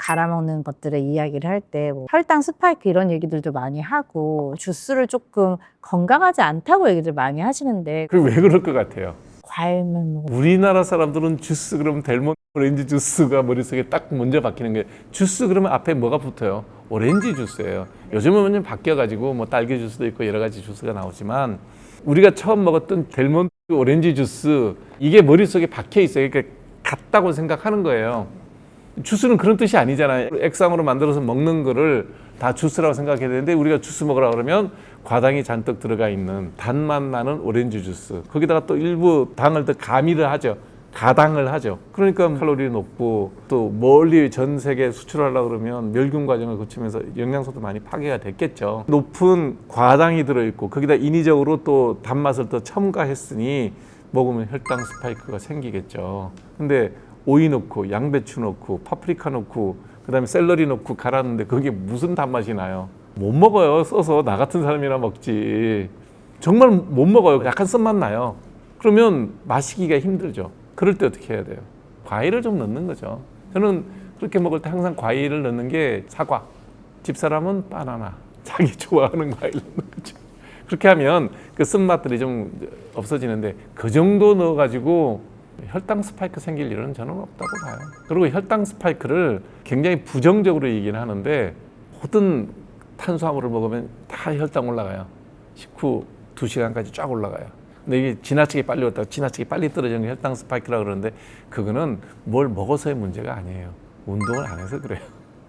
갈아 먹는 것들을 이야기를 할 때 뭐 혈당 스파이크 이런 얘기들도 많이 하고 주스를 조금 건강하지 않다고 얘기들 많이 하시는데 그게 왜 그럴 것 같아요? 과일만 먹어. 우리나라 사람들은 주스 그러면 델몬 오렌지 주스가 머릿속에 딱 먼저 박히는 게 주스 그러면 앞에 뭐가 붙어요? 오렌지 주스예요. 요즘은 완전 바뀌어가지고 뭐 딸기 주스도 있고 여러 가지 주스가 나오지만 우리가 처음 먹었던 델몬 오렌지 주스 이게 머릿속에 박혀 있어요. 그러니까 같다고 생각하는 거예요. 주스는 그런 뜻이 아니잖아요. 액상으로 만들어서 먹는 거를 다 주스라고 생각해야 되는데 우리가 주스 먹으라 그러면 과당이 잔뜩 들어가 있는 단맛 나는 오렌지 주스 거기다가 또 일부 당을 더 가미를 하죠. 가당을 하죠. 그러니까 칼로리 높고 또 멀리 전 세계 수출하려고 그러면 멸균 과정을 거치면서 영양소도 많이 파괴가 됐겠죠. 높은 과당이 들어있고 거기다 인위적으로 또 단맛을 더 첨가했으니 먹으면 혈당 스파이크가 생기겠죠. 근데 오이 넣고 양배추 넣고 파프리카 넣고 그다음에 샐러리 넣고 갈았는데 그게 무슨 단맛이 나요? 못 먹어요. 써서 나 같은 사람이나 먹지. 정말 못 먹어요. 약간 쓴맛 나요. 그러면 마시기가 힘들죠. 그럴 때 어떻게 해야 돼요? 과일을 좀 넣는 거죠. 저는 그렇게 먹을 때 항상 과일을 넣는 게 사과, 집사람은 바나나, 자기 좋아하는 과일 넣는 거죠. 그렇게 하면 그 쓴맛들이 좀 없어지는데 그 정도 넣어가지고 혈당 스파이크 생길 일은 저는 없다고 봐요. 그리고 혈당 스파이크를 굉장히 부정적으로 얘기는 하는데 모든 탄수화물을 먹으면 다 혈당 올라가요. 식후 2시간까지 쫙 올라가요. 근데 이게 지나치게 빨리 왔다가 지나치게 빨리 떨어지는 게 혈당 스파이크라고 그러는데 그거는 뭘 먹어서의 문제가 아니에요. 운동을 안 해서 그래요.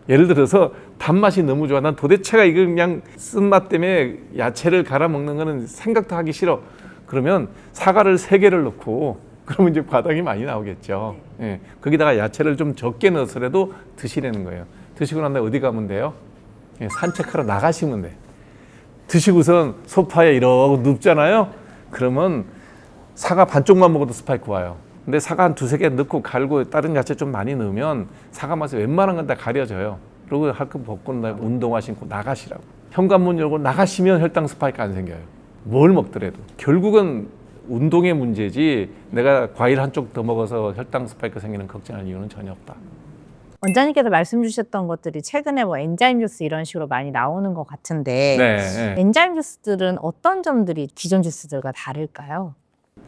예를 들어서 단맛이 너무 좋아. 난 도대체가 이거 그냥 쓴맛 때문에 야채를 갈아 먹는 거는 생각도 하기 싫어. 그러면 사과를 3개를 넣고 그러면 이제 과당이 많이 나오겠죠. 예. 거기다가 야채를 좀 적게 넣어서라도 드시라는 거예요. 드시고 난 다음에 어디 가면 돼요? 예, 산책하러 나가시면 돼. 드시고선 소파에 이러고 눕잖아요. 그러면 사과 반쪽만 먹어도 스파이크 와요. 근데 사과 한 2-3개 넣고 갈고 다른 야채 좀 많이 넣으면 사과 맛이 웬만한 건 다 가려져요. 그리고 할 거 벗고 운동화 신고 나가시라고. 현관문 열고 나가시면 혈당 스파이크 안 생겨요. 뭘 먹더라도. 결국은 운동의 문제지 내가 과일 한쪽 더 먹어서 혈당 스파이크 생기는 걱정할 이유는 전혀 없다. 원장님께서 말씀 주셨던 것들이 최근에 뭐 엔자임 주스 이런 식으로 많이 나오는 것 같은데 네. 엔자임 주스들은 어떤 점들이 기존 주스들과 다를까요?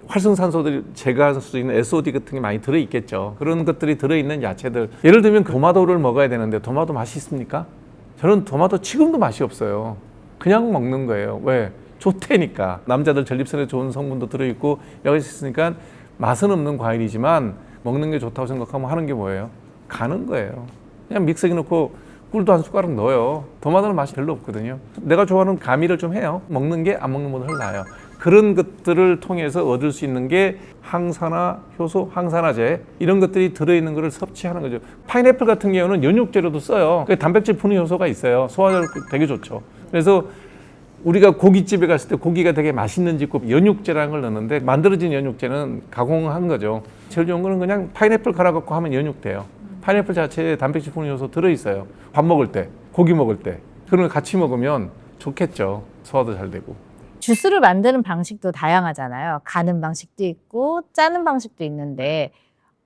활성산소들이 제거할 수 있는 SOD 같은 게 많이 들어있겠죠. 그런 것들이 들어있는 야채들. 예를 들면 토마토를 먹어야 되는데 토마토 맛이 있습니까? 저는 토마토 지금도 맛이 없어요. 그냥 먹는 거예요. 왜? 좋다니까. 남자들 전립선에 좋은 성분도 들어있고 여기 있으니까 맛은 없는 과일이지만 먹는 게 좋다고 생각하면 하는 게 뭐예요? 가는 거예요. 그냥 믹서기 넣고 꿀도 한 숟가락 넣어요. 토마토는 맛이 별로 없거든요. 내가 좋아하는 가미를 좀 해요. 먹는 게 안 먹는 것보다 나아요. 그런 것들을 통해서 얻을 수 있는 게 항산화, 효소, 항산화제 이런 것들이 들어있는 것을 섭취하는 거죠. 파인애플 같은 경우는 연육제로도 써요. 단백질 분해 효소가 있어요. 소화력 되게 좋죠. 그래서 우리가 고깃집에 갔을 때 고기가 되게 맛있는 집 꼭 연육제라는 걸 넣는데 만들어진 연육제는 가공한 거죠. 제일 좋은 거는 그냥 파인애플 갈아갖고 하면 연육돼요. 파인애플 자체에 단백질 분해 효소 들어있어요. 밥 먹을 때, 고기 먹을 때 그런 걸 같이 먹으면 좋겠죠. 소화도 잘 되고. 주스를 만드는 방식도 다양하잖아요. 가는 방식도 있고 짜는 방식도 있는데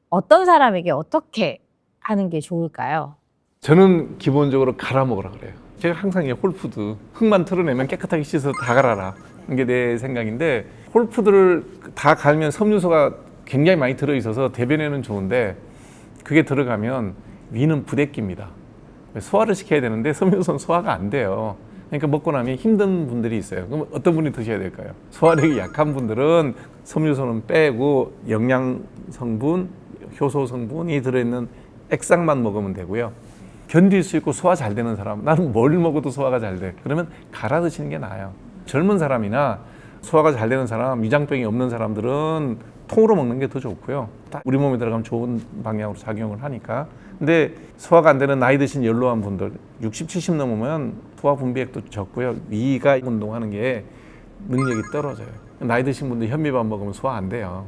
어떤 사람에게 어떻게 하는 게 좋을까요? 저는 기본적으로 갈아 먹으라 그래요. 제가 항상 이 홀푸드 흙만 털어내면 깨끗하게 씻어서 다 갈아라. 이게 내 생각인데 홀푸드를 다 갈면 섬유소가 굉장히 많이 들어있어서 대변에는 좋은데 그게 들어가면 위는 부대끼입니다. 소화를 시켜야 되는데 섬유소는 소화가 안 돼요. 그러니까 먹고 나면 힘든 분들이 있어요. 그럼 어떤 분이 드셔야 될까요? 소화력이 약한 분들은 섬유소는 빼고 영양 성분, 효소 성분이 들어있는 액상만 먹으면 되고요. 견딜 수 있고 소화 잘 되는 사람, 나는 뭘 먹어도 소화가 잘 돼. 그러면 갈아 드시는 게 나아요. 젊은 사람이나 소화가 잘 되는 사람, 위장병이 없는 사람들은 통으로 먹는 게 더 좋고요. 우리 몸에 들어가면 좋은 방향으로 작용을 하니까. 근데 소화가 안 되는 나이 드신 연로한 분들 60, 70 넘으면 소화 분비액도 적고요. 위가 운동하는 게 능력이 떨어져요. 나이 드신 분들 현미밥 먹으면 소화 안 돼요.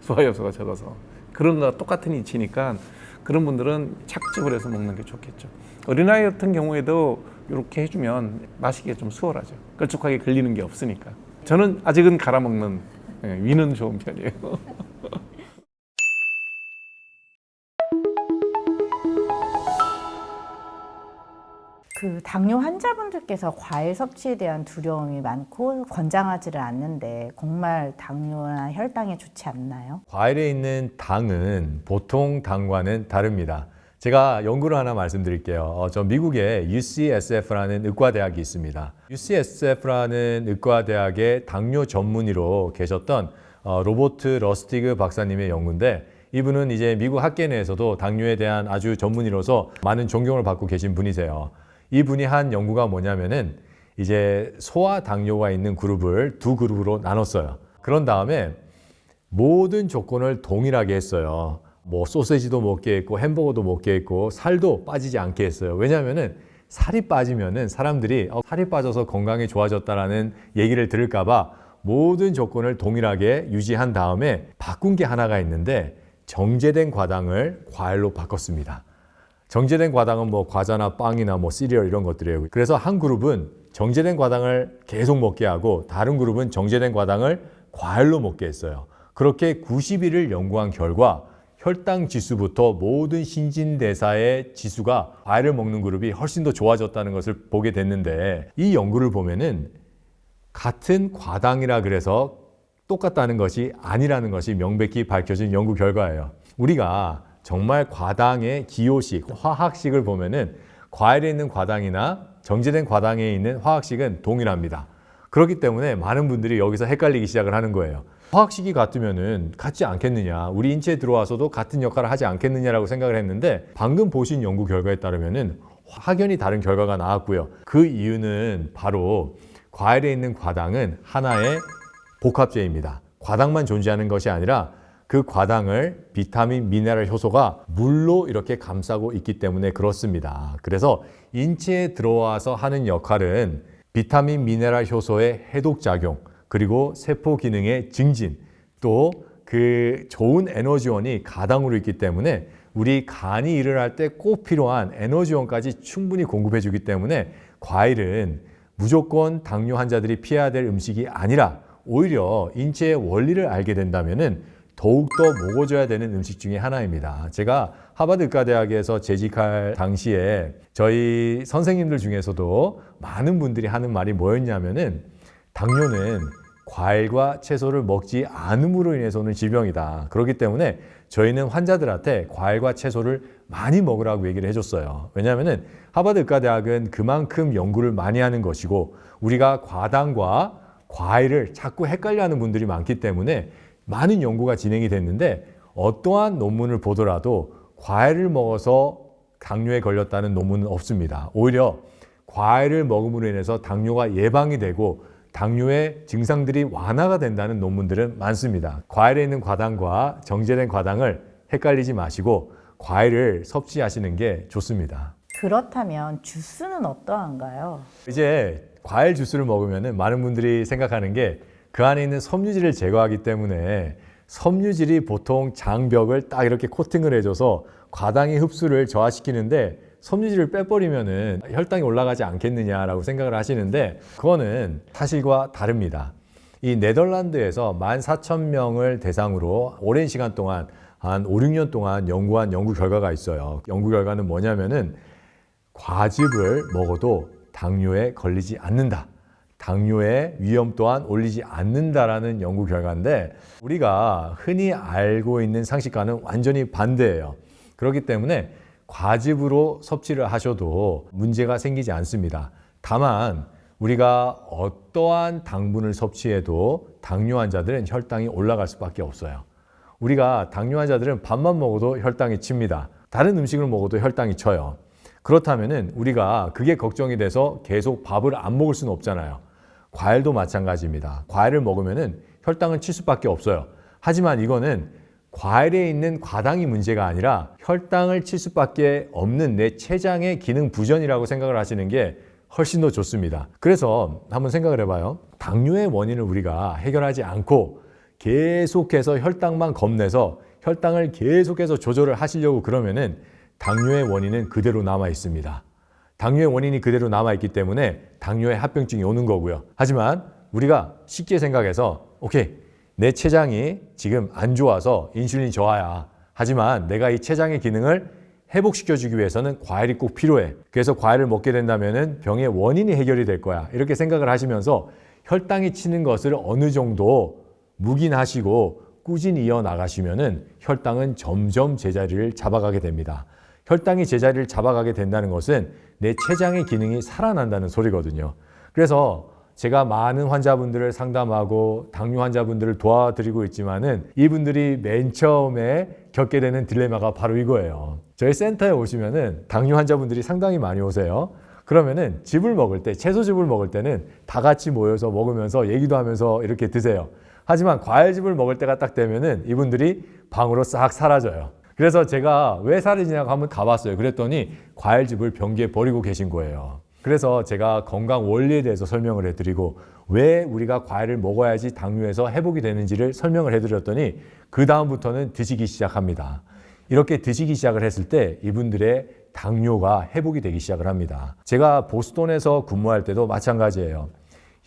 소화 요소가 적어서. 그런 거와 똑같은 이치니까 그런 분들은 착즙을 해서 먹는 게 좋겠죠. 어린아이 같은 경우에도 이렇게 해주면 마시기가 좀 수월하죠. 걸쭉하게 걸리는 게 없으니까. 저는 아직은 갈아 먹는 위는 좋은 편이에요. 그 당뇨 환자분들께서 과일 섭취에 대한 두려움이 많고 권장하지를 않는데 정말 당뇨나 혈당에 좋지 않나요? 과일에 있는 당은 보통 당과는 다릅니다. 제가 연구를 하나 말씀드릴게요. 저 미국에 UCSF라는 의과대학이 있습니다. UCSF라는 의과대학의 당뇨 전문의로 계셨던 로버트 러스티그 박사님의 연구인데, 이분은 이제 미국 학계 내에서도 당뇨에 대한 아주 전문의로서 많은 존경을 받고 계신 분이세요. 이분이 한 연구가 뭐냐면은 이제 소아 당뇨가 있는 그룹을 두 그룹으로 나눴어요. 그런 다음에 모든 조건을 동일하게 했어요. 뭐 소세지도 먹게 했고 햄버거도 먹게 했고 살도 빠지지 않게 했어요. 왜냐하면은 살이 빠지면은 사람들이 살이 빠져서 건강이 좋아졌다라는 얘기를 들을까 봐 모든 조건을 동일하게 유지한 다음에 바꾼 게 하나가 있는데, 정제된 과당을 과일로 바꿨습니다. 정제된 과당은 뭐 과자나 빵이나 뭐 시리얼 이런 것들이에요. 그래서 한 그룹은 정제된 과당을 계속 먹게 하고 다른 그룹은 정제된 과당을 과일로 먹게 했어요. 그렇게 90일을 연구한 결과 혈당 지수부터 모든 신진대사의 지수가 과일을 먹는 그룹이 훨씬 더 좋아졌다는 것을 보게 됐는데, 이 연구를 보면은 같은 과당이라 그래서 똑같다는 것이 아니라는 것이 명백히 밝혀진 연구 결과예요. 우리가 정말 과당의 기호식, 화학식을 보면은 과일에 있는 과당이나 정제된 과당에 있는 화학식은 동일합니다. 그렇기 때문에 많은 분들이 여기서 헷갈리기 시작을 하는 거예요. 화학식이 같으면은 같지 않겠느냐, 우리 인체에 들어와서도 같은 역할을 하지 않겠느냐라고 생각을 했는데, 방금 보신 연구 결과에 따르면은 확연히 다른 결과가 나왔고요. 그 이유는 바로 과일에 있는 과당은 하나의 복합제입니다. 과당만 존재하는 것이 아니라 그 과당을 비타민, 미네랄 효소가 물로 이렇게 감싸고 있기 때문에 그렇습니다. 그래서 인체에 들어와서 하는 역할은 비타민, 미네랄 효소의 해독작용, 그리고 세포 기능의 증진, 또 그 좋은 에너지원이 가당으로 있기 때문에 우리 간이 일을 할 때 꼭 필요한 에너지원까지 충분히 공급해 주기 때문에 과일은 무조건 당뇨 환자들이 피해야 될 음식이 아니라 오히려 인체의 원리를 알게 된다면은 더욱더 먹어줘야 되는 음식 중에 하나입니다. 제가 하버드 의과대학에서 재직할 당시에 저희 선생님들 중에서도 많은 분들이 하는 말이 뭐였냐면은, 당뇨는 과일과 채소를 먹지 않음으로 인해서 오는 질병이다. 그렇기 때문에 저희는 환자들한테 과일과 채소를 많이 먹으라고 얘기를 해줬어요. 왜냐하면은 하버드 의과대학은 그만큼 연구를 많이 하는 것이고, 우리가 과당과 과일을 자꾸 헷갈려하는 분들이 많기 때문에 많은 연구가 진행이 됐는데, 어떠한 논문을 보더라도 과일을 먹어서 당뇨에 걸렸다는 논문은 없습니다. 오히려 과일을 먹음으로 인해서 당뇨가 예방이 되고 당뇨의 증상들이 완화가 된다는 논문들은 많습니다. 과일에 있는 과당과 정제된 과당을 헷갈리지 마시고 과일을 섭취하시는 게 좋습니다. 그렇다면 주스는 어떠한가요? 이제 과일 주스를 먹으면 많은 분들이 생각하는 게 그 안에 있는 섬유질을 제거하기 때문에, 섬유질이 보통 장벽을 딱 이렇게 코팅을 해줘서 과당의 흡수를 저하시키는데 섬유질을 빼버리면은 혈당이 올라가지 않겠느냐라고 생각을 하시는데, 그거는 사실과 다릅니다. 이 네덜란드에서 14,000명을 대상으로 오랜 시간 동안 한 5, 6년 동안 연구한 연구 결과가 있어요. 연구 결과는 뭐냐면은 과즙을 먹어도 당뇨에 걸리지 않는다. 당뇨의 위험 또한 올리지 않는다라는 연구 결과인데, 우리가 흔히 알고 있는 상식과는 완전히 반대예요. 그렇기 때문에 과즙으로 섭취를 하셔도 문제가 생기지 않습니다. 다만 우리가 어떠한 당분을 섭취해도 당뇨 환자들은 혈당이 올라갈 수밖에 없어요. 우리가 당뇨 환자들은 밥만 먹어도 혈당이 칩니다. 다른 음식을 먹어도 혈당이 쳐요. 그렇다면은 우리가 그게 걱정이 돼서 계속 밥을 안 먹을 수는 없잖아요. 과일도 마찬가지입니다. 과일을 먹으면은 혈당은 칠 수밖에 없어요. 하지만 이거는 과일에 있는 과당이 문제가 아니라 혈당을 칠 수밖에 없는 내 췌장의 기능 부전이라고 생각을 하시는 게 훨씬 더 좋습니다. 그래서 한번 생각을 해봐요. 당뇨의 원인을 우리가 해결하지 않고 계속해서 혈당만 겁내서 혈당을 계속해서 조절을 하시려고 그러면은 당뇨의 원인은 그대로 남아 있습니다. 당뇨의 원인이 그대로 남아 있기 때문에 당뇨의 합병증이 오는 거고요. 하지만 우리가 쉽게 생각해서 오케이, 내 췌장이 지금 안 좋아서 인슐린 저하야. 하지만 내가 이 췌장의 기능을 회복시켜주기 위해서는 과일이 꼭 필요해. 그래서 과일을 먹게 된다면 병의 원인이 해결이 될 거야. 이렇게 생각을 하시면서 혈당이 치는 것을 어느 정도 묵인하시고 꾸준히 이어나가시면 혈당은 점점 제자리를 잡아가게 됩니다. 혈당이 제자리를 잡아가게 된다는 것은 내 췌장의 기능이 살아난다는 소리거든요. 그래서 제가 많은 환자분들을 상담하고 당뇨 환자분들을 도와드리고 있지만은 이분들이 맨 처음에 겪게 되는 딜레마가 바로 이거예요. 저희 센터에 오시면은 당뇨 환자분들이 상당히 많이 오세요. 그러면은 즙을 먹을 때, 채소즙을 먹을 때는 다 같이 모여서 먹으면서 얘기도 하면서 이렇게 드세요. 하지만 과일즙을 먹을 때가 딱 되면은 이분들이 방으로 싹 사라져요. 그래서 제가 왜 사라지냐고 한번 가봤어요. 그랬더니 과일즙을 변기에 버리고 계신 거예요. 그래서 제가 건강 원리에 대해서 설명을 해드리고 왜 우리가 과일을 먹어야지 당뇨에서 회복이 되는지를 설명을 해드렸더니 그 다음부터는 드시기 시작합니다. 이렇게 드시기 시작을 했을 때 이분들의 당뇨가 회복이 되기 시작을 합니다. 제가 보스턴에서 근무할 때도 마찬가지예요.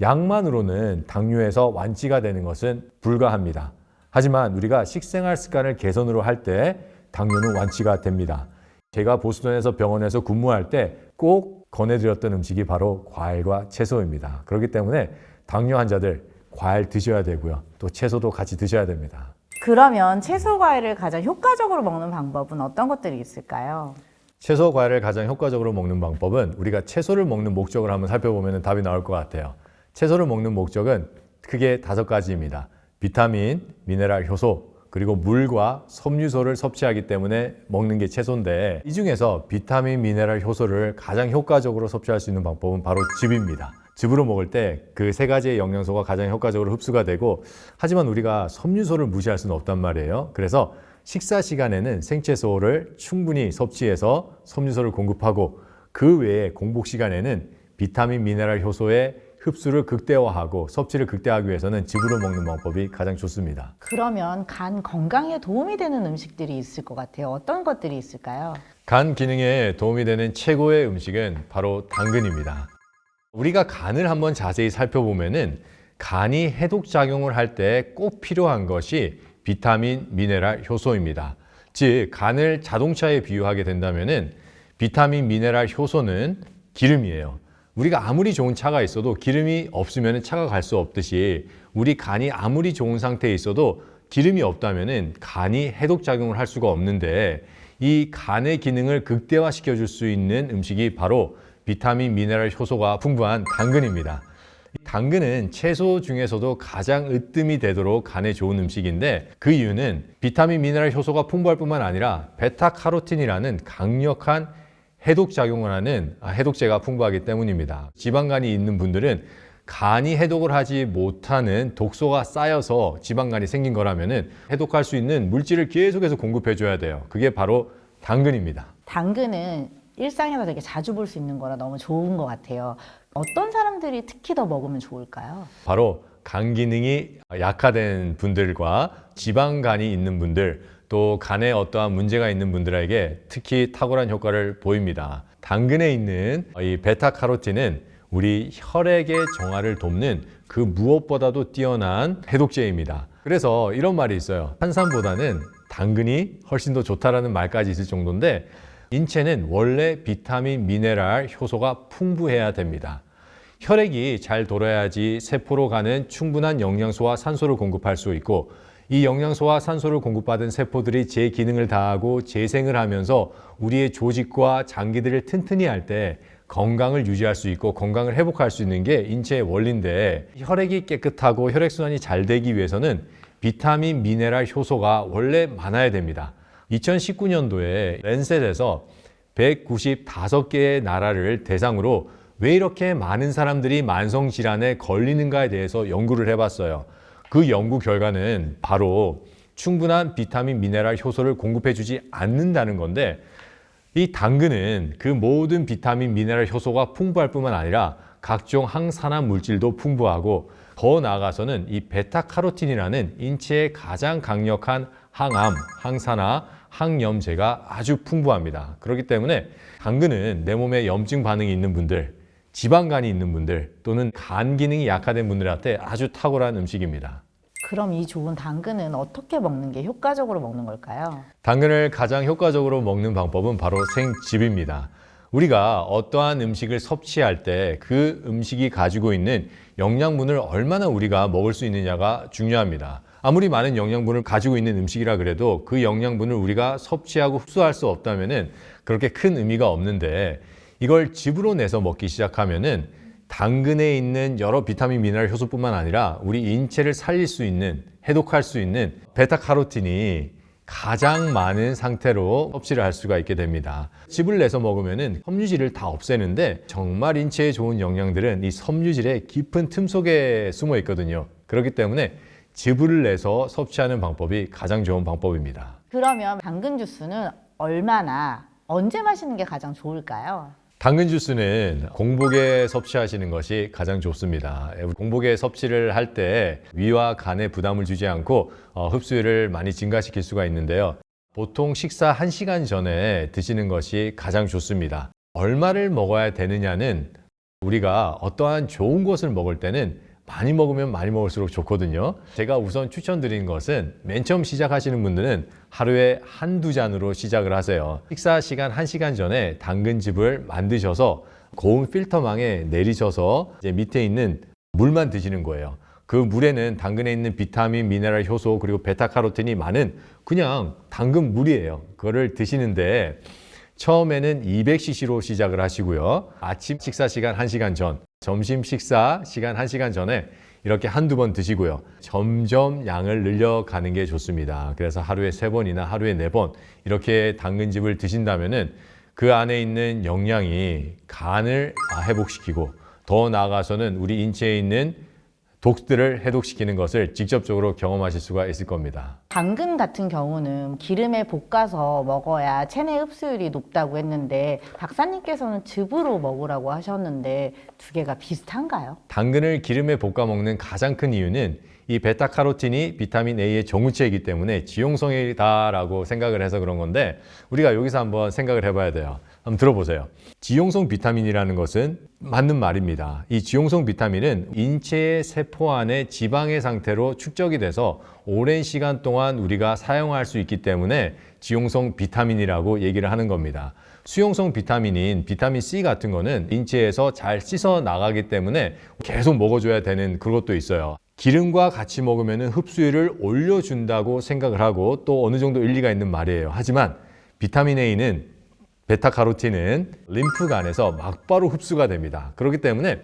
약만으로는 당뇨에서 완치가 되는 것은 불가합니다. 하지만 우리가 식생활 습관을 개선으로 할 때 당뇨는 완치가 됩니다. 제가 보스턴에서 병원에서 근무할 때 꼭 권해드렸던 음식이 바로 과일과 채소입니다. 그렇기 때문에 당뇨 환자들 과일 드셔야 되고요. 또 채소도 같이 드셔야 됩니다. 그러면 채소 과일을 가장 효과적으로 먹는 방법은 어떤 것들이 있을까요? 채소 과일을 가장 효과적으로 먹는 방법은 우리가 채소를 먹는 목적을 한번 살펴보면 답이 나올 것 같아요. 채소를 먹는 목적은 크게 5가지입니다. 비타민, 미네랄, 효소, 그리고 물과 섬유소를 섭취하기 때문에 먹는 게 채소인데 이 중에서 비타민, 미네랄, 효소를 가장 효과적으로 섭취할 수 있는 방법은 바로 즙입니다. 즙으로 먹을 때 그 3가지의 영양소가 가장 효과적으로 흡수가 되고 하지만 우리가 섬유소를 무시할 수는 없단 말이에요. 그래서 식사 시간에는 생채소를 충분히 섭취해서 섬유소를 공급하고 그 외에 공복 시간에는 비타민, 미네랄, 효소의 흡수를 극대화하고 섭취를 극대화하기 위해서는 즙으로 먹는 방법이 가장 좋습니다. 그러면 간 건강에 도움이 되는 음식들이 있을 것 같아요. 어떤 것들이 있을까요? 간 기능에 도움이 되는 최고의 음식은 바로 당근입니다. 우리가 간을 한번 자세히 살펴보면은 간이 해독작용을 할 때 꼭 필요한 것이 비타민, 미네랄, 효소입니다. 즉 간을 자동차에 비유하게 된다면은 비타민, 미네랄, 효소는 기름이에요. 우리가 아무리 좋은 차가 있어도 기름이 없으면 차가 갈 수 없듯이 우리 간이 아무리 좋은 상태에 있어도 기름이 없다면 간이 해독작용을 할 수가 없는데 이 간의 기능을 극대화시켜 줄 수 있는 음식이 바로 비타민, 미네랄, 효소가 풍부한 당근입니다. 당근은 채소 중에서도 가장 으뜸이 되도록 간에 좋은 음식인데 그 이유는 비타민, 미네랄, 효소가 풍부할 뿐만 아니라 베타카로틴이라는 강력한 해독작용을 하는 해독제가 풍부하기 때문입니다. 지방간이 있는 분들은 간이 해독을 하지 못하는 독소가 쌓여서 지방간이 생긴 거라면 해독할 수 있는 물질을 계속해서 공급해 줘야 돼요. 그게 바로 당근입니다. 당근은 일상에서 되게 자주 볼 수 있는 거라 너무 좋은 것 같아요. 어떤 사람들이 특히 더 먹으면 좋을까요? 바로 간 기능이 약화된 분들과 지방간이 있는 분들 또 간에 어떠한 문제가 있는 분들에게 특히 탁월한 효과를 보입니다. 당근에 있는 이 베타카로틴은 우리 혈액의 정화를 돕는 그 무엇보다도 뛰어난 해독제입니다. 그래서 이런 말이 있어요. 탄산보다는 당근이 훨씬 더 좋다라는 말까지 있을 정도인데 인체는 원래 비타민, 미네랄, 효소가 풍부해야 됩니다. 혈액이 잘 돌아야지 세포로 가는 충분한 영양소와 산소를 공급할 수 있고 이 영양소와 산소를 공급받은 세포들이 제 기능을 다하고 재생을 하면서 우리의 조직과 장기들을 튼튼히 할 때 건강을 유지할 수 있고 건강을 회복할 수 있는 게 인체의 원리인데 혈액이 깨끗하고 혈액순환이 잘 되기 위해서는 비타민, 미네랄, 효소가 원래 많아야 됩니다. 2019년도에 랜셋에서 195개의 나라를 대상으로 왜 이렇게 많은 사람들이 만성질환에 걸리는가에 대해서 연구를 해봤어요. 그 연구 결과는 바로 충분한 비타민, 미네랄, 효소를 공급해주지 않는다는 건데 이 당근은 그 모든 비타민, 미네랄, 효소가 풍부할 뿐만 아니라 각종 항산화 물질도 풍부하고 더 나아가서는 이 베타카로틴이라는 인체의 가장 강력한 항암, 항산화, 항염제가 아주 풍부합니다. 그렇기 때문에 당근은 내 몸에 염증 반응이 있는 분들, 지방간이 있는 분들 또는 간 기능이 약화된 분들한테 아주 탁월한 음식입니다. 그럼 이 좋은 당근은 어떻게 먹는 게 효과적으로 먹는 걸까요? 당근을 가장 효과적으로 먹는 방법은 바로 생즙입니다. 우리가 어떠한 음식을 섭취할 때 그 음식이 가지고 있는 영양분을 얼마나 우리가 먹을 수 있느냐가 중요합니다. 아무리 많은 영양분을 가지고 있는 음식이라 그래도 그 영양분을 우리가 섭취하고 흡수할 수 없다면은 그렇게 큰 의미가 없는데, 이걸 즙으로 내서 먹기 시작하면은 당근에 있는 여러 비타민, 미네랄, 효소뿐만 아니라 우리 인체를 살릴 수 있는, 해독할 수 있는 베타카로틴이 가장 많은 상태로 섭취를 할 수가 있게 됩니다. 즙을 내서 먹으면은 섬유질을 다 없애는데, 정말 인체에 좋은 영양들은 이 섬유질의 깊은 틈 속에 숨어 있거든요. 그렇기 때문에 즙을 내서 섭취하는 방법이 가장 좋은 방법입니다. 그러면 당근 주스는 얼마나 언제 마시는 게 가장 좋을까요? 당근 주스는 공복에 섭취하시는 것이 가장 좋습니다. 공복에 섭취를 할 때 위와 간에 부담을 주지 않고 흡수율을 많이 증가시킬 수가 있는데요. 보통 식사 1시간 전에 드시는 것이 가장 좋습니다. 얼마를 먹어야 되느냐는, 우리가 어떠한 좋은 것을 먹을 때는 많이 먹으면 많이 먹을수록 좋거든요. 제가 우선 추천드리는 것은, 맨 처음 시작하시는 분들은 하루에 1~2잔으로 시작을 하세요. 식사 시간 1시간 전에 당근즙을 만드셔서 고온 필터망에 내리셔서 이제 밑에 있는 물만 드시는 거예요. 그 물에는 당근에 있는 비타민, 미네랄, 효소, 그리고 베타카로틴이 많은 그냥 당근 물이에요. 그거를 드시는데, 처음에는 200cc로 시작을 하시고요. 아침 식사 시간 1시간 전, 점심 식사 시간 1시간 전에 이렇게 1~2번 드시고요. 점점 양을 늘려가는 게 좋습니다. 그래서 하루에 3번이나 하루에 4번 이렇게 당근즙을 드신다면은 그 안에 있는 영양이 간을 회복시키고, 더 나아가서는 우리 인체에 있는 독들을 해독시키는 것을 직접적으로 경험하실 수가 있을 겁니다. 당근 같은 경우는 기름에 볶아서 먹어야 체내 흡수율이 높다고 했는데, 박사님께서는 즙으로 먹으라고 하셨는데 두 개가 비슷한가요? 당근을 기름에 볶아 먹는 가장 큰 이유는 이 베타카로틴이 비타민 A의 정우체이기 때문에 지용성이다라고 생각을 해서 그런 건데, 우리가 여기서 한번 생각을 해봐야 돼요. 한번 들어보세요. 지용성 비타민이라는 것은 맞는 말입니다. 이 지용성 비타민은 인체의 세포 안에 지방의 상태로 축적이 돼서 오랜 시간 동안 우리가 사용할 수 있기 때문에 지용성 비타민이라고 얘기를 하는 겁니다. 수용성 비타민인 비타민 C 같은 거는 인체에서 잘 씻어 나가기 때문에 계속 먹어줘야 되는 그것도 있어요. 기름과 같이 먹으면 흡수율을 올려준다고 생각을 하고, 또 어느 정도 일리가 있는 말이에요. 하지만 비타민 A는, 베타카로틴은 림프관에서 막바로 흡수가 됩니다. 그렇기 때문에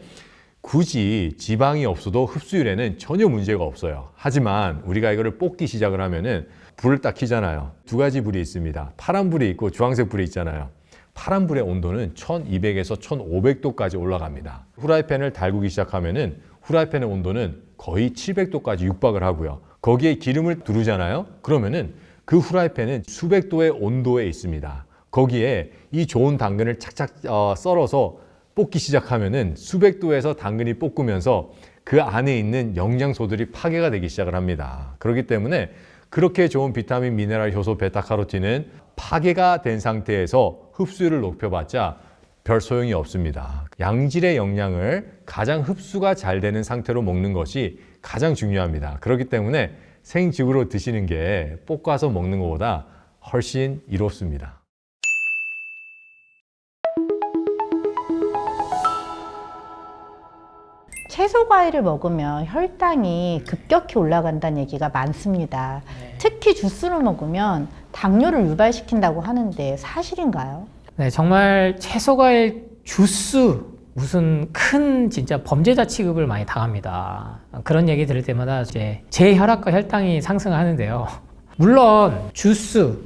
굳이 지방이 없어도 흡수율에는 전혀 문제가 없어요. 하지만 우리가 이거를 볶기 시작을 하면은 불을 딱 켜잖아요. 2가지 불이 있습니다. 파란 불이 있고 주황색 불이 있잖아요. 파란 불의 온도는 1200에서 1500도까지 올라갑니다. 후라이팬을 달구기 시작하면은 후라이팬의 온도는 거의 700도까지 육박을 하고요. 거기에 기름을 두르잖아요. 그러면은 그 후라이팬은 수백 도의 온도에 있습니다. 거기에 이 좋은 당근을 착착 썰어서 볶기 시작하면은 수백 도에서 당근이 볶으면서 그 안에 있는 영양소들이 파괴가 되기 시작을 합니다. 그렇기 때문에 그렇게 좋은 비타민, 미네랄, 효소, 베타카로틴은 파괴가 된 상태에서 흡수율을 높여봤자 별 소용이 없습니다. 양질의 영양을 가장 흡수가 잘 되는 상태로 먹는 것이 가장 중요합니다. 그렇기 때문에 생즙으로 드시는 게 볶아서 먹는 것보다 훨씬 이롭습니다. 채소 과일을 먹으면 혈당이 급격히 올라간다는 얘기가 많습니다. 특히 주스를 먹으면 당뇨를 유발시킨다고 하는데 사실인가요? 네, 정말 채소과일 주스 무슨 큰 진짜 범죄자 취급을 많이 당합니다. 그런 얘기 들을 때마다 이제 제 혈압과 혈당이 상승하는데요. 물론 주스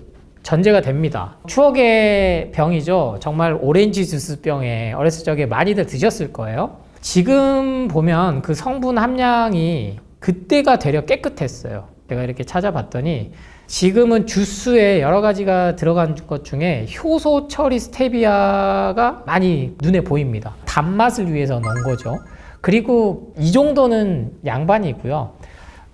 전제가 됩니다. 추억의 병이죠. 정말 오렌지 주스 병에 어렸을 적에 많이들 드셨을 거예요. 지금 보면 그 성분 함량이 그때가 되려 깨끗했어요. 내가 이렇게 찾아봤더니 지금은 주스에 여러 가지가 들어간 것 중에 효소 처리 스테비아가 많이 눈에 보입니다. 단맛을 위해서 넣은 거죠. 그리고 이 정도는 양반이고요.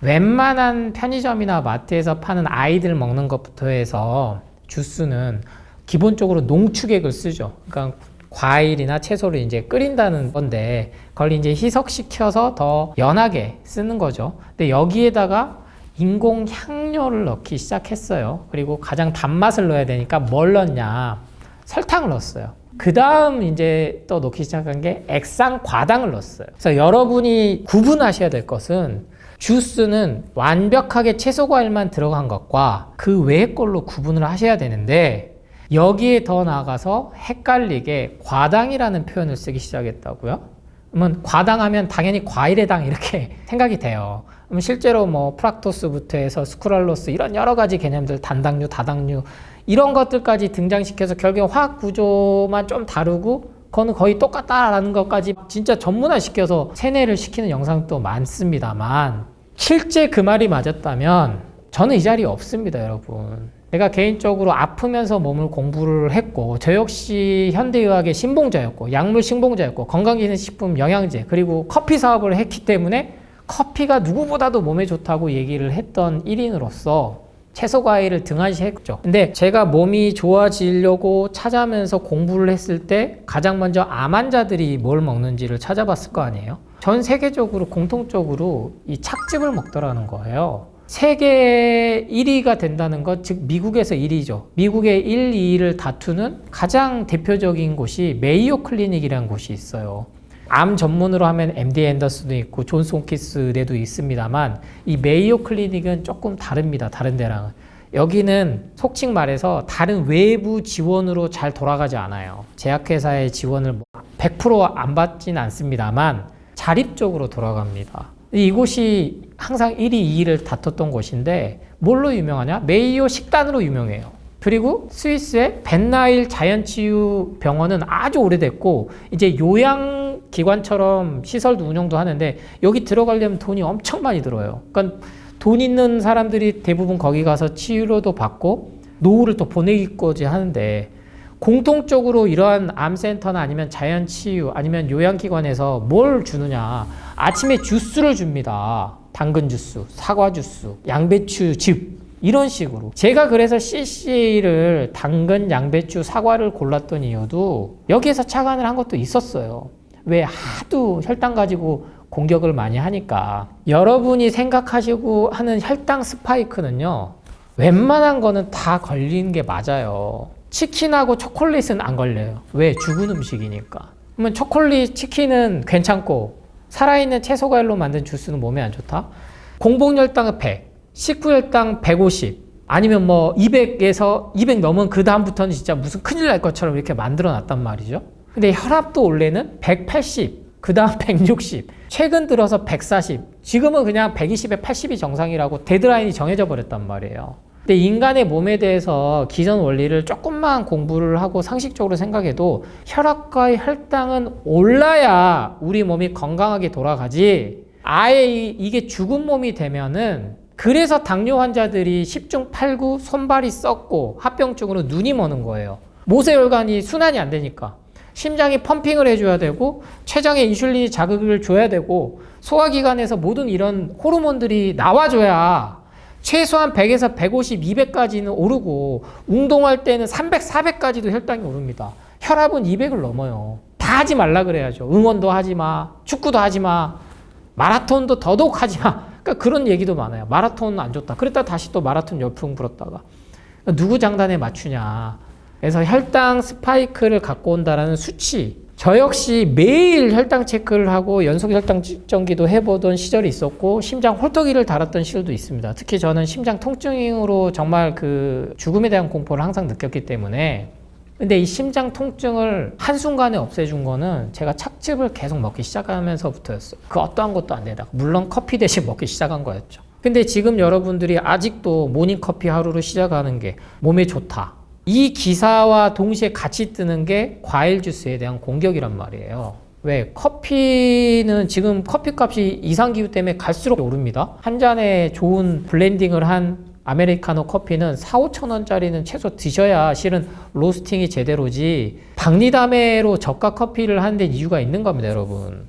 웬만한 편의점이나 마트에서 파는 아이들 먹는 것부터 해서 주스는 기본적으로 농축액을 쓰죠. 그러니까 과일이나 채소를 이제 끓인다는 건데 그걸 이제 희석시켜서 더 연하게 쓰는 거죠. 근데 여기에다가 인공 향료를 넣기 시작했어요. 그리고 가장 단맛을 넣어야 되니까 뭘 넣냐? 설탕을 넣었어요. 그 다음 이제 또 넣기 시작한 게 액상 과당을 넣었어요. 그래서 여러분이 구분하셔야 될 것은 주스는 완벽하게 채소 과일만 들어간 것과 그 외의 걸로 구분을 하셔야 되는데 여기에 더 나아가서 헷갈리게 과당이라는 표현을 쓰기 시작했다고요? 그러면 과당하면 당연히 과일의 당 이렇게 생각이 돼요. 그럼 실제로 뭐 프락토스부터 해서 스크랄로스 이런 여러 가지 개념들 단당류, 다당류 이런 것들까지 등장시켜서 결국에 화학 구조만 좀 다르고 그거는 거의 똑같다라는 것까지 진짜 전문화시켜서 세뇌를 시키는 영상도 많습니다만 실제 그 말이 맞았다면 저는 이 자리에 없습니다, 여러분. 제가 개인적으로 아프면서 몸을 공부를 했고 저 역시 현대의학의 신봉자였고 약물 신봉자였고 건강기능식품 영양제 그리고 커피 사업을 했기 때문에 커피가 누구보다도 몸에 좋다고 얘기를 했던 1인으로서 채소 과일을 등한시했죠. 근데 제가 몸이 좋아지려고 찾아면서 공부를 했을 때 가장 먼저 암 환자들이 뭘 먹는지를 찾아봤을 거 아니에요. 전 세계적으로 공통적으로 이 착즙을 먹더라는 거예요. 세계 1위가 된다는 것, 즉 미국에서 1위죠. 미국의 1, 2위를 다투는 가장 대표적인 곳이 메이오 클리닉이라는 곳이 있어요. 암 전문으로 하면 MD 앤더슨도 있고 존스 홉킨스 의대도 있습니다만 이 메이오 클리닉은 조금 다릅니다. 다른 데랑은. 여기는 속칭 말해서 다른 외부 지원으로 잘 돌아가지 않아요. 제약회사의 지원을 100% 안 받진 않습니다만 자립적으로 돌아갑니다. 이곳이 항상 1위, 2위를 다퉜던 곳인데 뭘로 유명하냐? 메이오 식단으로 유명해요. 그리고 스위스의 벤나일 자연치유 병원은 아주 오래됐고 이제 요양기관처럼 시설도 운영도 하는데 여기 들어가려면 돈이 엄청 많이 들어요. 그러니까 돈 있는 사람들이 대부분 거기 가서 치료도 받고 노후를 또 보내기까지 하는데 공통적으로 이러한 암센터나 아니면 자연치유 아니면 요양기관에서 뭘 주느냐. 아침에 주스를 줍니다. 당근 주스, 사과 주스, 양배추 즙 이런 식으로. 제가 그래서 CCA를 당근, 양배추, 사과를 골랐던 이유도 여기에서 착안을 한 것도 있었어요. 왜 하도 혈당 가지고 공격을 많이 하니까. 여러분이 생각하시고 하는 혈당 스파이크는요. 웬만한 거는 다 걸리는 게 맞아요. 치킨하고 초콜릿은 안 걸려요. 왜? 죽은 음식이니까. 그러면 초콜릿, 치킨은 괜찮고 살아있는 채소 과일로 만든 주스는 몸에 안 좋다? 공복혈당은 100, 식후혈당 150 아니면 뭐 200에서 200 넘은 그 다음부터는 진짜 무슨 큰일 날 것처럼 이렇게 만들어 놨단 말이죠. 근데 혈압도 원래는 180, 그 다음 160, 최근 들어서 140, 지금은 그냥 120에 80이 정상이라고 데드라인이 정해져 버렸단 말이에요. 근데 인간의 몸에 대해서 기존 원리를 조금만 공부를 하고 상식적으로 생각해도 혈압과 혈당은 올라야 우리 몸이 건강하게 돌아가지 아예 이게 죽은 몸이 되면은 그래서 당뇨 환자들이 10중 8구 손발이 썩고 합병증으로 눈이 머는 거예요. 모세혈관이 순환이 안 되니까. 심장이 펌핑을 해줘야 되고 췌장에 인슐린이 자극을 줘야 되고 소화기관에서 모든 이런 호르몬들이 나와줘야 최소한 100에서 150, 200까지는 오르고 운동할 때는 300, 400까지도 혈당이 오릅니다. 혈압은 200을 넘어요. 다 하지 말라 그래야죠. 응원도 하지 마. 축구도 하지 마. 마라톤도 더더욱 하지 마. 그러니까 그런 얘기도 많아요. 마라톤 안 좋다. 그랬다 다시 또 마라톤 열풍 불었다가. 누구 장단에 맞추냐. 그래서 혈당 스파이크를 갖고 온다라는 수치. 저 역시 매일 혈당 체크를 하고 연속 혈당 측정기도 해보던 시절이 있었고 심장 홀터기를 달았던 시절도 있습니다. 특히 저는 심장 통증으로 정말 그 죽음에 대한 공포를 항상 느꼈기 때문에. 근데 이 심장 통증을 한순간에 없애준 거는 제가 착즙을 계속 먹기 시작하면서부터였어요. 그 어떠한 것도 안 되다가 물론 커피 대신 먹기 시작한 거였죠. 근데 지금 여러분들이 아직도 모닝커피 하루를 시작하는 게 몸에 좋다. 이 기사와 동시에 같이 뜨는 게 과일 주스에 대한 공격이란 말이에요. 왜? 커피는 지금 커피값이 이상기후 때문에 갈수록 오릅니다. 한 잔에 좋은 블렌딩을 한 아메리카노 커피는 4, 5천 원짜리는 최소 드셔야 실은 로스팅이 제대로지 박리담회로 저가 커피를 하는 데 이유가 있는 겁니다, 여러분.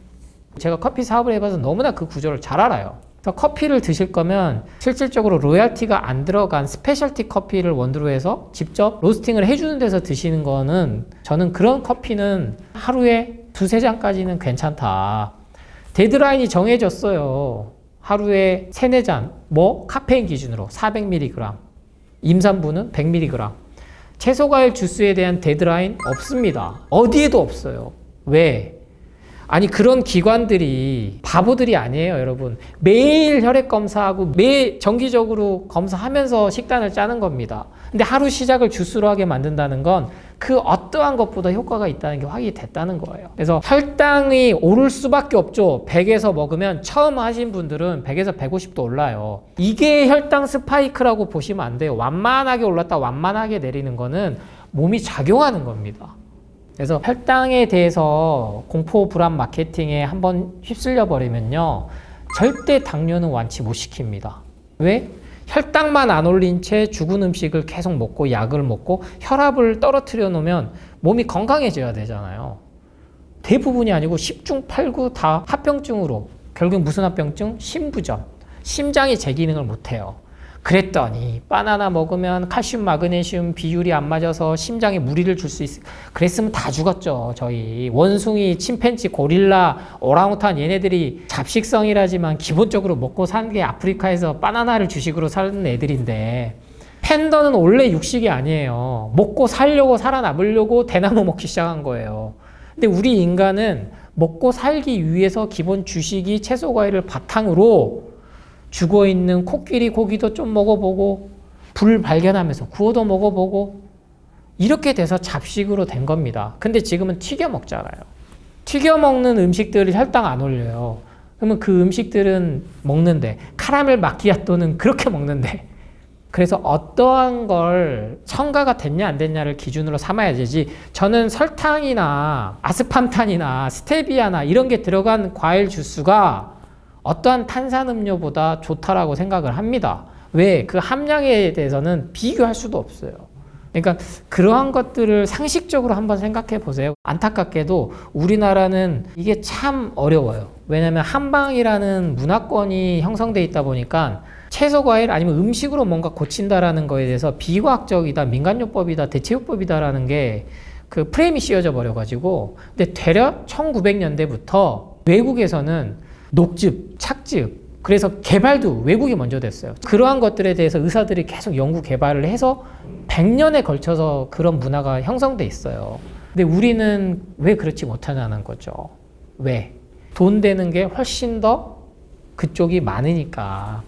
제가 커피 사업을 해봐서 너무나 그 구조를 잘 알아요. 그래서 커피를 드실 거면 실질적으로 로얄티가 안 들어간 스페셜티 커피를 원두로 해서 직접 로스팅을 해주는 데서 드시는 거는 저는 그런 커피는 하루에 2-3잔까지는 괜찮다. 데드라인이 정해졌어요. 하루에 3-4잔, 카페인 기준으로 400mg, 임산부는 100mg. 채소과일 주스에 대한 데드라인 없습니다. 어디에도 없어요. 왜? 아니 그런 기관들이 바보들이 아니에요, 여러분. 매일 혈액 검사하고 매일 정기적으로 검사하면서 식단을 짜는 겁니다. 근데 하루 시작을 주스로 하게 만든다는 건 그 어떠한 것보다 효과가 있다는 게 확인이 됐다는 거예요. 그래서 혈당이 오를 수밖에 없죠. 100에서 먹으면 처음 하신 분들은 100에서 150도 올라요. 이게 혈당 스파이크라고 보시면 안 돼요. 완만하게 올랐다 완만하게 내리는 거는 몸이 작용하는 겁니다. 그래서 혈당에 대해서 공포 불안 마케팅에 한번 휩쓸려 버리면요, 절대 당뇨는 완치 못 시킵니다. 왜? 혈당만 안 올린 채 죽은 음식을 계속 먹고 약을 먹고 혈압을 떨어뜨려 놓으면 몸이 건강해져야 되잖아요. 대부분이 아니고 10중 8구 다 합병증으로, 결국 무슨 합병증? 심부전. 심장이 제 기능을 못해요. 그랬더니 바나나 먹으면 칼슘 마그네슘 비율이 안 맞아서 심장에 무리를 줄 수 있어. 그랬으면 다 죽었죠. 저희 원숭이, 침팬지, 고릴라, 오랑우탄 얘네들이 잡식성이라지만 기본적으로 먹고 사는 게 아프리카에서 바나나를 주식으로 사는 애들인데, 팬더는 원래 육식이 아니에요. 먹고 살려고, 살아남으려고 대나무 먹기 시작한 거예요. 근데 우리 인간은 먹고 살기 위해서 기본 주식이 채소 과일을 바탕으로 죽어있는 코끼리 고기도 좀 먹어보고 불 발견하면서 구워도 먹어보고 이렇게 돼서 잡식으로 된 겁니다. 근데 지금은 튀겨 먹잖아요. 튀겨 먹는 음식들이 혈당 안 올려요. 그러면 그 음식들은 먹는데, 카라멜 마키아토는 그렇게 먹는데, 그래서 어떠한 걸 첨가가 됐냐 안 됐냐를 기준으로 삼아야 되지, 저는 설탕이나 아스팜탄이나 스테비아나 이런 게 들어간 과일 주스가 어떠한 탄산음료보다 좋다라고 생각을 합니다. 왜? 그 함량에 대해서는 비교할 수도 없어요. 그러니까 그러한 것들을 상식적으로 한번 생각해 보세요. 안타깝게도 우리나라는 이게 참 어려워요. 왜냐하면 한방이라는 문화권이 형성돼 있다 보니까 채소, 과일 아니면 음식으로 뭔가 고친다라는 거에 대해서 비과학적이다, 민간요법이다, 대체요법이다라는 게 그 프레임이 씌워져 버려가지고, 근데 되려 1900년대부터 외국에서는 녹즙, 착즙, 그래서 개발도 외국이 먼저 됐어요. 그러한 것들에 대해서 의사들이 계속 연구 개발을 해서 100년에 걸쳐서 그런 문화가 형성돼 있어요. 근데 우리는 왜 그렇지 못하냐는 거죠. 왜? 돈 되는 게 훨씬 더 그쪽이 많으니까.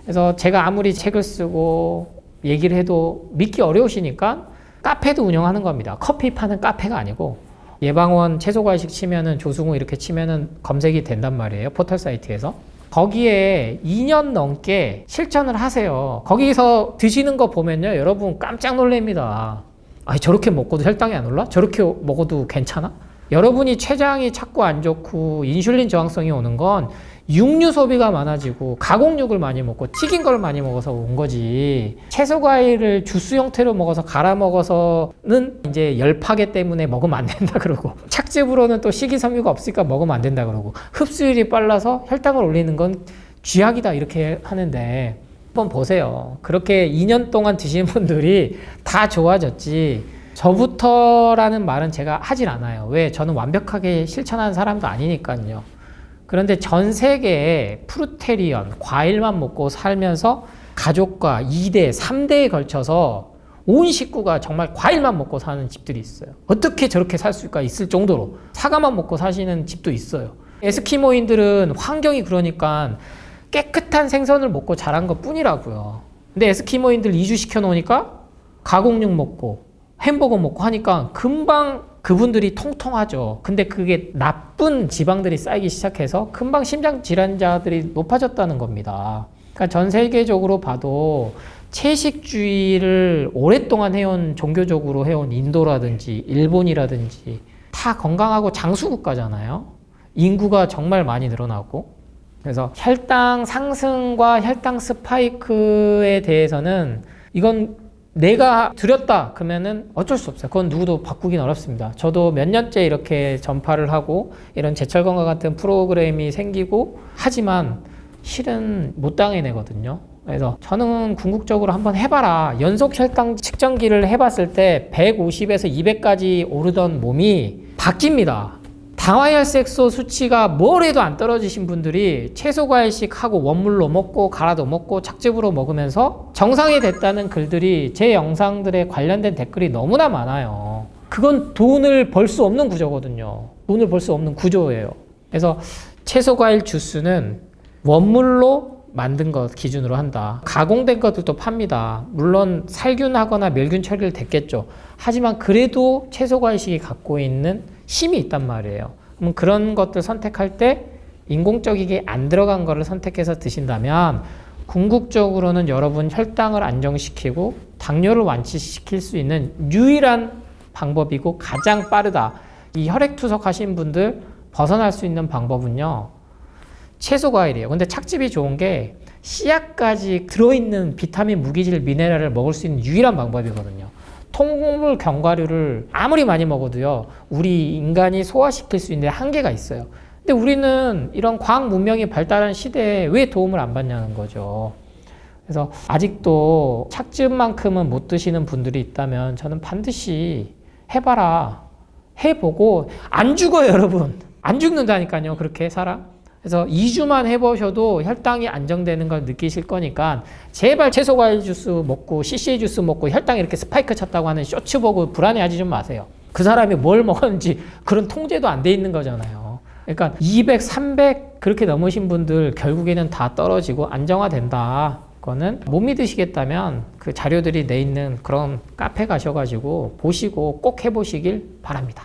그래서 제가 아무리 책을 쓰고 얘기를 해도 믿기 어려우시니까 카페도 운영하는 겁니다. 커피 파는 카페가 아니고, 예방원 채소과일식 치면은 조승우 이렇게 치면은 검색이 된단 말이에요. 포털 사이트에서. 거기에 2년 넘게 실천을 하세요. 거기서 드시는 거 보면요, 여러분 깜짝 놀랍니다. 아니, 저렇게 먹고도 혈당이 안 올라? 저렇게 먹어도 괜찮아? 여러분이 췌장이 자꾸 안 좋고 인슐린 저항성이 오는 건 육류 소비가 많아지고 가공육을 많이 먹고 튀긴 걸 많이 먹어서 온 거지. 채소 과일을 주스 형태로 먹어서 갈아 먹어서는 이제 열파괴 때문에 먹으면 안 된다 그러고, 착즙으로는 또 식이섬유가 없으니까 먹으면 안 된다 그러고, 흡수율이 빨라서 혈당을 올리는 건 쥐약이다 이렇게 하는데, 한번 보세요. 그렇게 2년 동안 드신 분들이 다 좋아졌지, 저부터라는 말은 제가 하질 않아요. 왜? 저는 완벽하게 실천하는 사람도 아니니까요. 그런데 전 세계에 프루테리언, 과일만 먹고 살면서 가족과 2대, 3대에 걸쳐서 온 식구가 정말 과일만 먹고 사는 집들이 있어요. 어떻게 저렇게 살 수가 있을 정도로 사과만 먹고 사시는 집도 있어요. 에스키모인들은 환경이 그러니까 깨끗한 생선을 먹고 자란 것 뿐이라고요. 근데 에스키모인들 이주시켜 놓으니까 가공육 먹고 햄버거 먹고 하니까 금방 그분들이 통통하죠. 근데 그게 나쁜 지방들이 쌓이기 시작해서 금방 심장 질환자들이 높아졌다는 겁니다. 그러니까 전 세계적으로 봐도 채식주의를 오랫동안 해온, 종교적으로 해온 인도라든지 일본이라든지 다 건강하고 장수국가잖아요. 인구가 정말 많이 늘어나고. 그래서 혈당 상승과 혈당 스파이크에 대해서는 이건 내가 들였다 그러면은 어쩔 수 없어요. 그건 누구도 바꾸긴 어렵습니다. 저도 몇 년째 이렇게 전파를 하고 이런 제철건강 같은 프로그램이 생기고 하지만 실은 못 당해내거든요. 그래서 저는 궁극적으로 한번 해봐라. 연속 혈당 측정기를 해봤을 때 150에서 200까지 오르던 몸이 바뀝니다. 당화혈색소 수치가 뭘 해도 안 떨어지신 분들이 채소과일식 하고 원물로 먹고 갈아도 먹고 착즙으로 먹으면서 정상이 됐다는 글들이 제 영상들에 관련된 댓글이 너무나 많아요. 그건 돈을 벌 수 없는 구조거든요. 돈을 벌 수 없는 구조예요. 그래서 채소과일 주스는 원물로 만든 것 기준으로 한다. 가공된 것들도 팝니다. 물론 살균하거나 멸균 처리를 됐겠죠. 하지만 그래도 채소과일식이 갖고 있는 힘이 있단 말이에요. 그럼 그런 것들 선택할 때 인공적이게 안 들어간 거를 선택해서 드신다면 궁극적으로는 여러분 혈당을 안정시키고 당뇨를 완치시킬 수 있는 유일한 방법이고 가장 빠르다. 이 혈액투석 하신 분들 벗어날 수 있는 방법은요, 채소과일이에요. 근데 착즙이 좋은 게 씨앗까지 들어있는 비타민, 무기질, 미네랄을 먹을 수 있는 유일한 방법이거든요. 통곡물 견과류를 아무리 많이 먹어도요, 우리 인간이 소화시킬 수 있는 한계가 있어요. 근데 우리는 이런 과학 문명이 발달한 시대에 왜 도움을 안 받냐는 거죠. 그래서 아직도 착즙만큼은 못 드시는 분들이 있다면 저는 반드시 해봐라. 해보고 안 죽어요, 여러분. 안 죽는다니까요, 그렇게 살아. 그래서 2주만 해보셔도 혈당이 안정되는 걸 느끼실 거니까 제발 채소과일 주스 먹고 CCA 주스 먹고 혈당이 이렇게 스파이크 쳤다고 하는 쇼츠 보고 불안해하지 좀 마세요. 그 사람이 뭘 먹었는지 그런 통제도 안 돼 있는 거잖아요. 그러니까 200, 300 그렇게 넘으신 분들 결국에는 다 떨어지고 안정화된다. 그거는 못 믿으시겠다면 그 자료들이 내 있는 그런 카페 가셔가지고 보시고 꼭 해보시길 바랍니다.